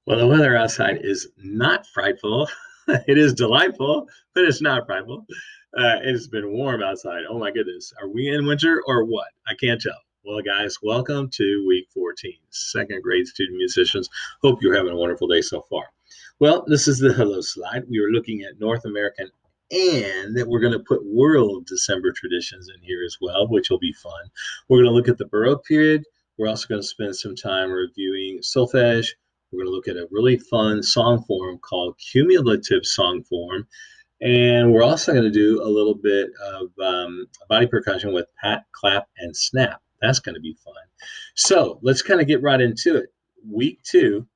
Well, the weather outside is not frightful. It is delightful, but it's not frightful. It's been warm outside. Oh my goodness. Are we in winter or what? I can't tell. Well, guys, welcome to week 14, second grade student musicians. Hope you're having a wonderful day so far. Well, this is the hello slide. We are looking at North American and we're going to put world December traditions in here as well, which will be fun. We're going to look at the Baroque period. We're also going to spend some time reviewing solfege. We're going to look at a really fun song form called cumulative song form. And we're also going to do a little bit of body percussion with pat, clap, and snap. That's going to be fun. So let's kind of get right into it. Week 2,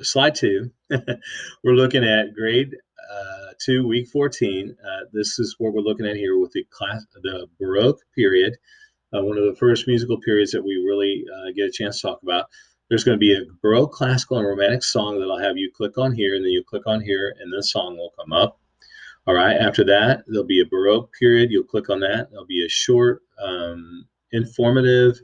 slide 2, we're looking at grade 2, week 14. This is what we're looking at here with the Baroque period, one of the first musical periods that we really get a chance to talk about. There's going to be a Baroque, classical, and romantic song that I'll have you click on here, and then you click on here, and the song will come up. All right. After that, there'll be a Baroque period. You'll click on that. There'll be a short, informative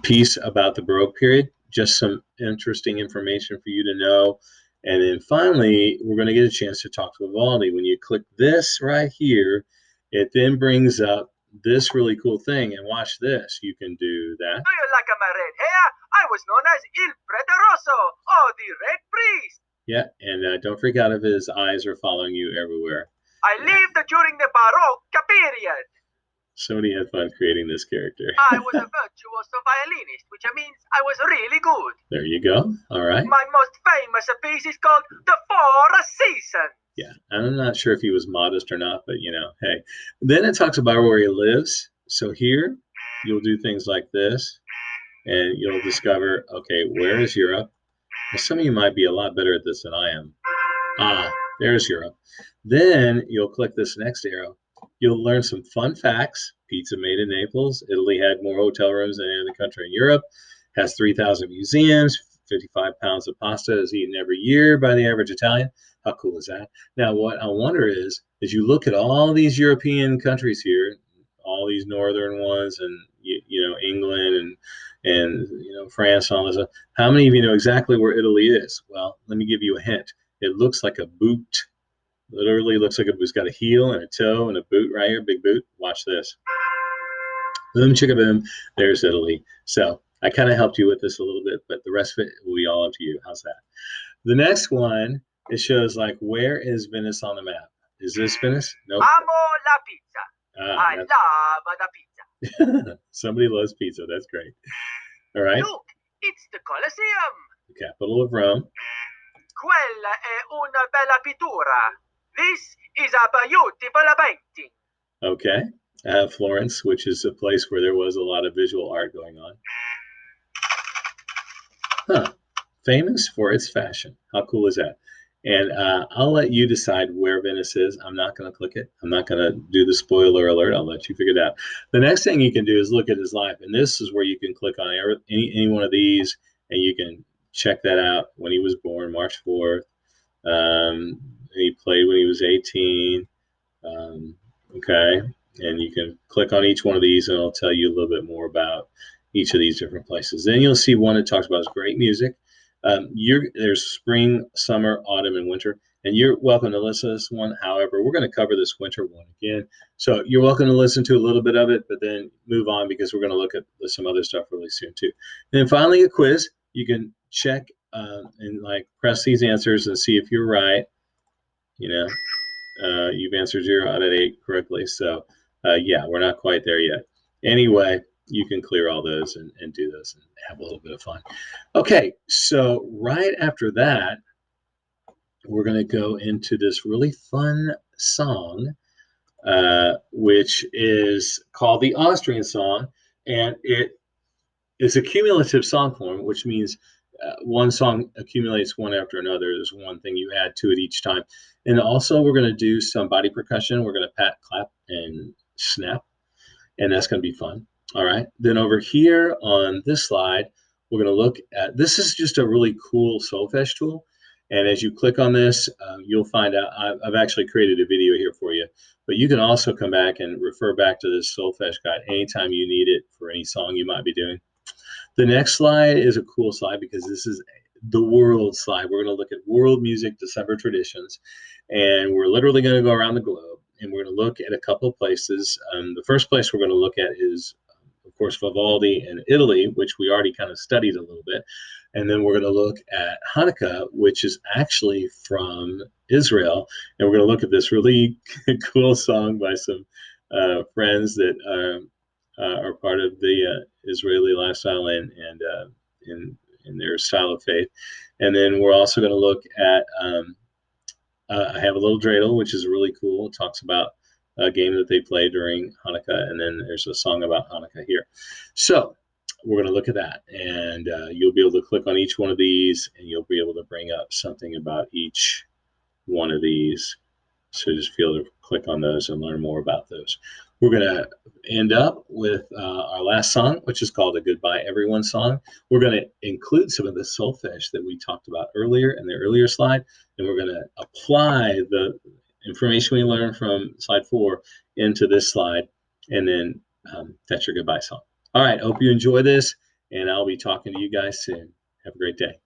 piece about the Baroque period, just some interesting information for you to know. And then finally, we're going to get a chance to talk to Vivaldi. When you click this right here, it then brings up this really cool thing. And watch this. You can do that. Do you like my red hair? I was known as Il Preteroso, or the Red Priest. Yeah, and don't freak out if his eyes are following you everywhere. I lived during the Baroque period. Somebody had fun creating this character. I was a virtuoso violinist, which means I was really good. There you go. All right. My most famous piece is called The Four Seasons. Yeah, I'm not sure if he was modest or not, but hey. Then it talks about where he lives. So here, you'll do things like this, and you'll discover, okay, where is Europe? Well, some of you might be a lot better at this than I am. Ah, there's Europe. Then you'll click this next arrow. You'll learn some fun facts. Pizza made in Naples. Italy had more hotel rooms than any other country in Europe. Has 3,000 museums. 55 pounds of pasta is eaten every year by the average Italian. How cool is that? Now, what I wonder is, as you look at all these European countries here, all these northern ones, and England and France and all this stuff, how many of you know exactly where Italy is? Well, let me give you a hint. It looks like a boot. Literally looks like it's got a heel and a toe and a boot right here, big boot. Watch this. Boom, chicka boom. There's Italy. So I kind of helped you with this a little bit, but the rest of it will be all up to you. How's that? The next one, it shows like, where is Venice on the map? Is this Venice? Nope. Amo la pizza. I love the pizza. Somebody loves pizza. That's great. All right. Look, it's the Colosseum. The capital of Rome. Quella è una bella pittura. This is a beautiful painting. Okay. Florence, which is a place where there was a lot of visual art going on. Huh. Famous for its fashion. How cool is that? And I'll let you decide where Venice is. I'm not going to click it. I'm not going to do the spoiler alert. I'll let you figure it out. The next thing you can do is look at his life. And this is where you can click on any one of these, and you can check that out. When he was born, March 4th. He played when he was 18. Okay. And you can click on each one of these, and it'll tell you a little bit more about each of these different places. Then you'll see one that talks about his great music. There's spring, summer, autumn, and winter, and you're welcome to listen to this one. However, we're going to cover this winter one again, so you're welcome to listen to a little bit of it, but then move on because we're going to look at some other stuff really soon too. And then finally, a quiz. You can check and press these answers and see if you're right. You've answered 0 out of 8 correctly, so yeah, we're not quite there yet. Anyway, you can clear all those and do those and have a little bit of fun. Okay, so right after that, we're going to go into this really fun song, which is called the Austrian song, and it is a cumulative song form, which means one song accumulates one after another. There's one thing you add to it each time. And also, we're going to do some body percussion. We're going to pat, clap, and snap, and that's going to be fun. All right. Then over here on this slide, we're going to look at, this is just a really cool solfege tool. And as you click on this, you'll find out, I've actually created a video here for you, but you can also come back and refer back to this solfege guide anytime you need it for any song you might be doing. The next slide is a cool slide because this is the world slide. We're going to look at world music December traditions, and we're literally going to go around the globe, and we're going to look at a couple of places. The first place we're going to look at is, of course, Vivaldi in Italy, which we already kind of studied a little bit. And then we're going to look at Hanukkah, which is actually from Israel. And we're going to look at this really cool song by some friends that are part of the Israeli lifestyle and in their style of faith. And then we're also going to look at I Have a Little Dreidel, which is really cool. It talks about a game that they play during Hanukkah, and then there's a song about Hanukkah here. So we're going to look at that, and you'll be able to click on each one of these, and you'll be able to bring up something about each one of these. So just feel to click on those and learn more about those. We're going to end up with our last song, which is called a Goodbye Everyone song. We're going to include some of the solfege that we talked about earlier in the earlier slide, and we're going to apply the information we learned from slide 4 into this slide, and then that's your goodbye song. All right, hope you enjoy this, and I'll be talking to you guys soon. Have a great day.